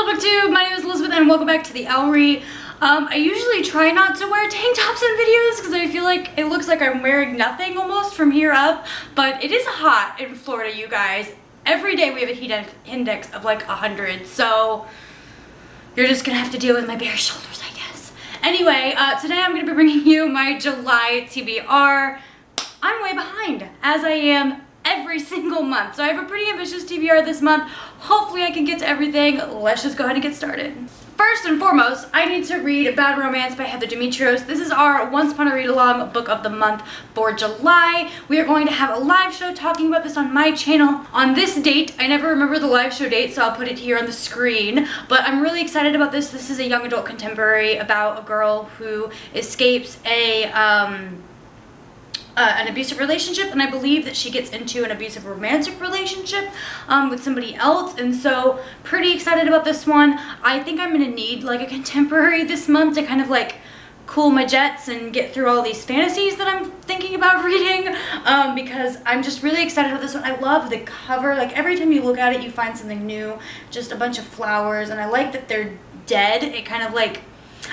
Hello BookTube, my name is Elizabeth and welcome back to the Owlery. I usually try not to wear tank tops in videos because I feel like it looks like I'm wearing nothing almost from here up, but it is hot in Florida, you guys. Every day we have a heat index of like 100, so you're just gonna have to deal with my bare shoulders, I guess. Anyway, today I'm gonna be bringing you my July TBR. I'm way behind, as I am every single month. So I have a pretty ambitious TBR this month. Hopefully I can get to everything. Let's just go ahead and get started. First and foremost, I need to read Bad Romance by Heather Demetrios. This is our Once Upon a Read-Along book of the month for July. We are going to have a live show talking about this on my channel on this date. I never remember the live show date, so I'll put it here on the screen. But I'm really excited about this. This is a young adult contemporary about a girl who escapes an abusive relationship, and I believe that she gets into an abusive romantic relationship with somebody else, and so pretty excited about this one. I think I'm gonna need like a contemporary this month to kind of like cool my jets and get through all these fantasies that I'm thinking about reading, because I'm just really excited about this one. I love the cover. Like every time you look at it you find something new, just a bunch of flowers, and I like that they're dead. It kind of like,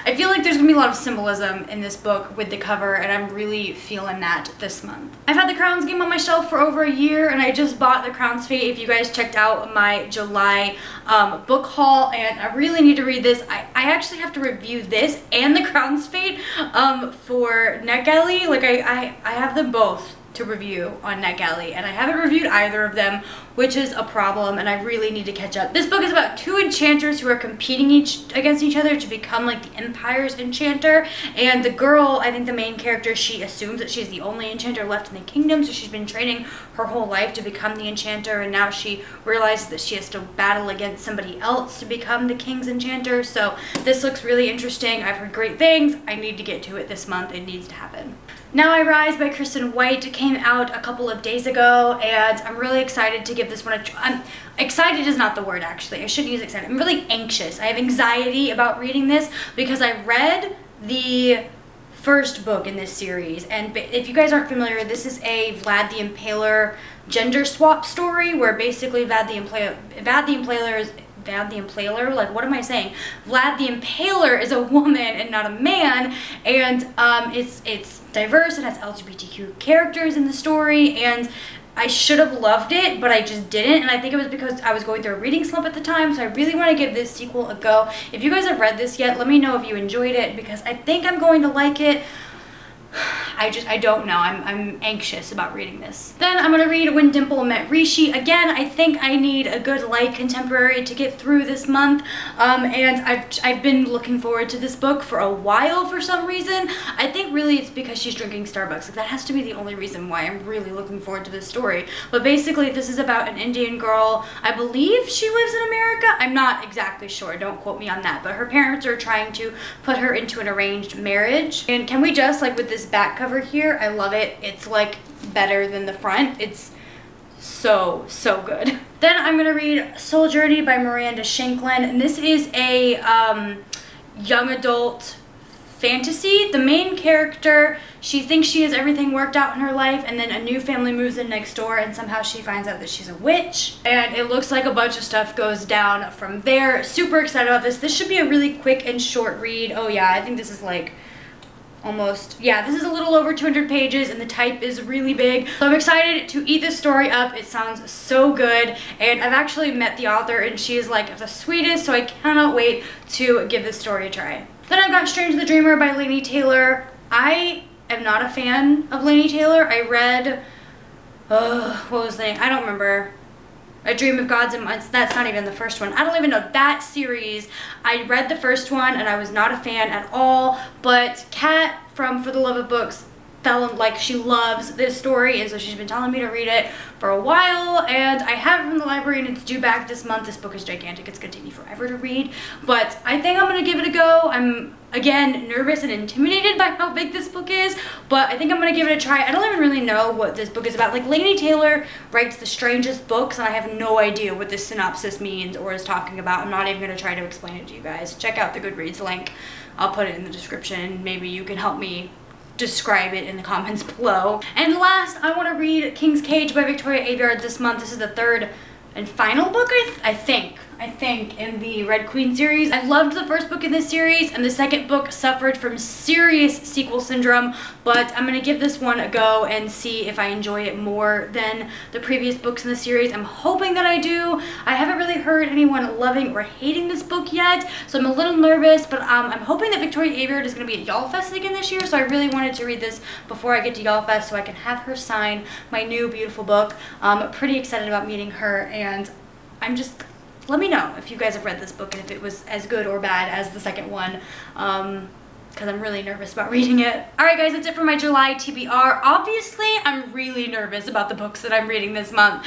I feel like there's gonna be a lot of symbolism in this book with the cover, and I'm really feeling that this month. I've had the Crowns game on my shelf for over a year, and I just bought the Crown's Fate if you guys checked out my July book haul, and I really need to read this. I actually have to review this and the Crown's Fate for NetGalley. Like I have them both to review on NetGalley, and I haven't reviewed either of them, which is a problem, and I really need to catch up. This book is about two enchanters who are competing against each other to become like the Empire's enchanter, and the girl, I think the main character, she assumes that she's the only enchanter left in the kingdom, so she's been training her whole life to become the enchanter, and now she realizes that she has to battle against somebody else to become the king's enchanter. So this looks really interesting. I've heard great things. I need to get to it this month. It needs to happen. Now I Rise by Kristen White came out a couple of days ago, and I'm really excited to give this one a try. Excited is not the word, actually. I shouldn't use excited. I'm really anxious. I have anxiety about reading this because I read the first book in this series, and if you guys aren't familiar, this is a Vlad the Impaler gender swap story where basically Vlad the Impaler, like what am I saying? Vlad the Impaler is a woman and not a man, and it's diverse. It has LGBTQ characters in the story, and I should have loved it, but I just didn't, and I think it was because I was going through a reading slump at the time, so I really want to give this sequel a go. If you guys have read this yet, let me know if you enjoyed it, because I think I'm going to like it. I don't know. I'm anxious about reading this. Then I'm gonna read When Dimple Met Rishi. Again, I think I need a good light contemporary to get through this month, and I've been looking forward to this book for a while for some reason. I think really it's because she's drinking Starbucks. Like, that has to be the only reason why I'm really looking forward to this story. But basically this is about an Indian girl. I believe she lives in America. I'm not exactly sure. Don't quote me on that. But her parents are trying to put her into an arranged marriage. And can we just, like with this back cover here, I love it. It's like better than the front. It's so good. Then I'm gonna read Soul Journey by Miranda Shanklin, and this is a young adult fantasy. The main character, she thinks she has everything worked out in her life, and then a new family moves in next door, and somehow she finds out that she's a witch, and it looks like a bunch of stuff goes down from there. Super excited about this. This should be a really quick and short read. Oh yeah, I think this is like almost, yeah, this is a little over 200 pages, and the type is really big. So I'm excited to eat this story up. It sounds so good, and I've actually met the author, and she is like the sweetest, so I cannot wait to give this story a try. Then I've got Strange the Dreamer by Laini Taylor. I am not a fan of Laini Taylor. I read, what was the name? I don't remember. A Dream of Gods and Months. That's not even the first one. I don't even know that series. I read the first one and I was not a fan at all, but Kat from For the Love of Books fell in, like, she loves this story, and so she's been telling me to read it for a while, and I have it from the library, and it's due back this month. This book is gigantic. It's gonna take me forever to read, but I think I'm gonna give it a go. I'm, again, nervous and intimidated by how big this book is, but I think I'm gonna give it a try. I don't even really know what this book is about. Like, Laini Taylor writes the strangest books, and I have no idea what this synopsis means or is talking about. I'm not even gonna try to explain it to you guys. Check out the Goodreads link. I'll put it in the description. Maybe you can help me describe it in the comments below. And last, I want to read King's Cage by Victoria Aveyard this month. This is the third and final book, I think. I think, in the Red Queen series. I loved the first book in this series, and the second book suffered from serious sequel syndrome, but I'm gonna give this one a go and see if I enjoy it more than the previous books in the series. I'm hoping that I do. I haven't really heard anyone loving or hating this book yet, so I'm a little nervous, but I'm hoping that Victoria Aveyard is gonna be at YALLFest again this year, so I really wanted to read this before I get to YALLFest so I can have her sign my new beautiful book. I'm pretty excited about meeting her, and let me know if you guys have read this book and if it was as good or bad as the second one, because I'm really nervous about reading it. Alright guys, that's it for my July TBR. Obviously, I'm really nervous about the books that I'm reading this month,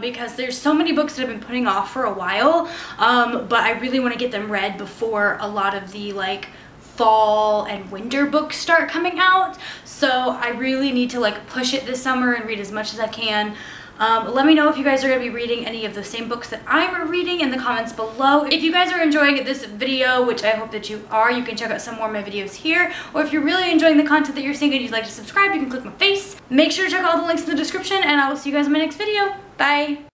because there's so many books that I've been putting off for a while, but I really want to get them read before a lot of the like fall and winter books start coming out. So I really need to like push it this summer and read as much as I can. Let me know if you guys are going to be reading any of the same books that I'm reading in the comments below. If you guys are enjoying this video, which I hope that you are, you can check out some more of my videos here. Or if you're really enjoying the content that you're seeing and you'd like to subscribe, you can click my face. Make sure to check all the links in the description, and I will see you guys in my next video. Bye!